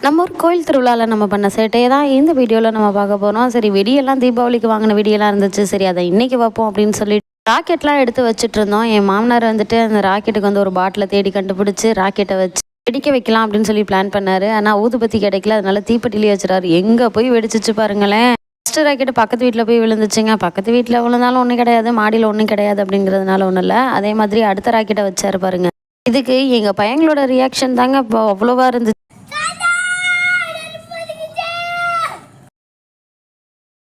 நம்ம ஒரு கோயில் திருவிழாவில் நம்ம பண்ண சேட்டையை தான் இந்த வீடியோவில் நம்ம பார்க்க போகிறோம். சரி, வெடியெல்லாம் தீபாவளிக்கு வாங்கின வெடியெல்லாம் இருந்துச்சு. சரி, அதை இன்றைக்கி வைப்போம் அப்படின்னு சொல்லிட்டு ராக்கெட்லாம் எடுத்து வச்சுட்டு இருந்தோம். என் மாமனார் வந்துட்டு அந்த ராக்கெட்டுக்கு வந்து ஒரு பாட்டிலை தேடி கண்டுபிடிச்சி ராக்கெட்டை வச்சு வெடிக்க வைக்கலாம் அப்படின்னு சொல்லி பிளான் பண்ணார். ஆனால் ஊதுபத்தி கிடைக்கல, அதனால தீப்பெட்டிலே வச்சுறாரு. எங்கே போய் வெடிச்சிச்சு பாருங்களேன். ஃபஸ்ட்டு ராக்கெட்டு பக்கத்து வீட்டில் போய் விழுந்துச்சுங்க. பக்கத்து வீட்டில் விழுந்தாலும் ஒன்றும் கிடையாது, மாடியில் ஒன்றும் கிடையாது அப்படிங்கிறதுனால ஒன்றும் இல்லை. அதே மாதிரி அடுத்த ராக்கெட்டை வச்சாரு பாருங்க. இதுக்கு எங்கள் பையங்களோட ரியாக்ஷன் தாங்க இப்போ அவ்வளோவா இருந்துச்சு.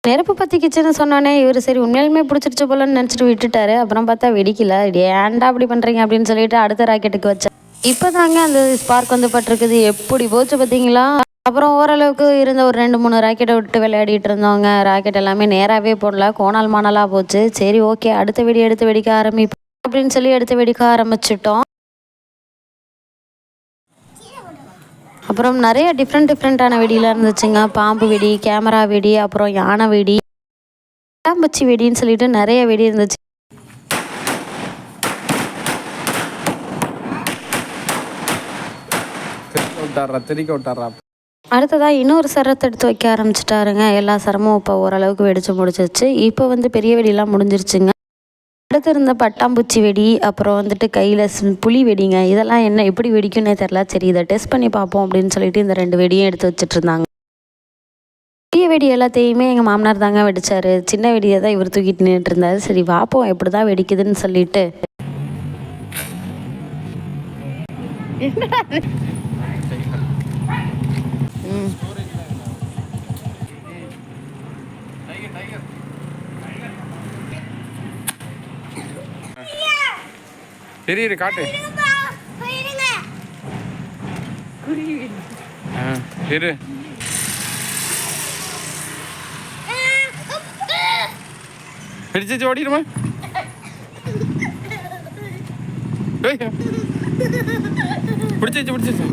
நெருப்பு பற்றிக்கிச்சுன்னு சொன்னோன்னே இவர் சரி உண்மையாலுமே பிடிச்சிருச்சு போலன்னு நினச்சிட்டு விட்டுட்டாரு. அப்புறம் பார்த்தா வெடிக்கல. ஏன்டா அப்படி பண்ணுறீங்க அப்படின்னு சொல்லிட்டு அடுத்த ராக்கெட்டுக்கு வச்சேன். இப்போ தாங்க அந்த ஸ்பார்க் வந்து பட்டிருக்குது. எப்படி போச்சு பார்த்தீங்களா? அப்புறம் ஓரளவுக்கு இருந்த ஒரு 2-3 ராக்கெட்டை விட்டு விளையாடிட்டு இருந்தவங்க. ராக்கெட் எல்லாமே நேராகவே போடல, கோணல் மானலாக போச்சு. சரி, ஓகே, அடுத்த வெடி எடுத்து வெடிக்க ஆரம்பிப்போம் அப்படின்னு சொல்லி எடுத்து வெடிக்க ஆரம்பிச்சிட்டோம். அப்புறம் நிறைய டிஃப்ரெண்ட்டான வெடியெலாம் இருந்துச்சுங்க. பாம்பு வெடி, கேமரா வெடி, அப்புறம் யானை வெடி, பட்டாம்பூச்சி வெடின்னு சொல்லிட்டு நிறைய வெடி இருந்துச்சு. அடுத்ததாக இன்னொரு சரத்தை எடுத்து வைக்க ஆரம்பிச்சிட்டாருங்க. எல்லா சரமும் இப்போ ஓரளவுக்கு வெடிச்சு முடிச்சிச்சு. இப்போ வந்து பெரிய வெடியெல்லாம் முடிஞ்சிருச்சுங்க. அடுத்து இருந்த பட்டாம்பூச்சி வெடி, அப்புறம் வந்துட்டு கையில் புலி வெடிங்க. இதெல்லாம் என்ன எப்படி வெடிக்குன்னே தெரில. சரி, இதை டெஸ்ட் பண்ணி பார்ப்போம் அப்படின்னு சொல்லிட்டு இந்த 2 வெடியும் எடுத்து வச்சுட்டு இருந்தாங்க. பெரிய வெடி எல்லாத்தையுமே எங்கள் மாமனார் தாங்க வெடிச்சார். சின்ன வெடியை தான் இவர் தூக்கிட்டு நின்றுட்டு இருந்தார். சரி, பார்ப்போம் எப்படி தான் வெடிக்குதுன்னு சொல்லிட்டு தெரியுது, காட்டு இரு. பிடிச்சு ஓடிடுமா? பிடிச்சிச்சு.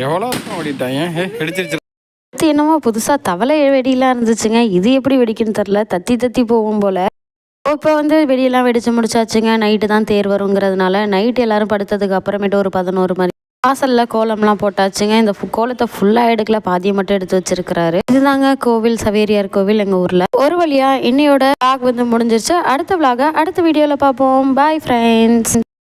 எவ்வளோ ஓடிட்டாங்க. பிடிச்சிருச்சு. என்னமோ புதுசாக தவளை வெடியெல்லாம் இருந்துச்சுங்க. இது எப்படி வெடிக்குன்னு தெரில, தத்தி போகும் போல். இப்போ வந்து வெடியெல்லாம் வெடித்து முடிச்சாச்சுங்க. நைட்டு தான் தேர் வருங்கிறதுனால நைட்டு எல்லோரும் படுத்ததுக்கு அப்புறமேட்டு ஒரு 11 மணி வாசலில் கோலம்லாம் போட்டாச்சுங்க. இந்த கோலத்தை ஃபுல்லாக எடுக்கல, பாதியை மட்டும் எடுத்து வச்சிருக்கிறாரு. இதுதாங்க கோவில், சவேரியார் கோவில் எங்கள் ஊரில். ஒரு வழியாக இன்னையோட விளாக் வந்து முடிஞ்சிருச்சு. அடுத்த விளாக அடுத்த வீடியோவில் பார்ப்போம். Bye friends.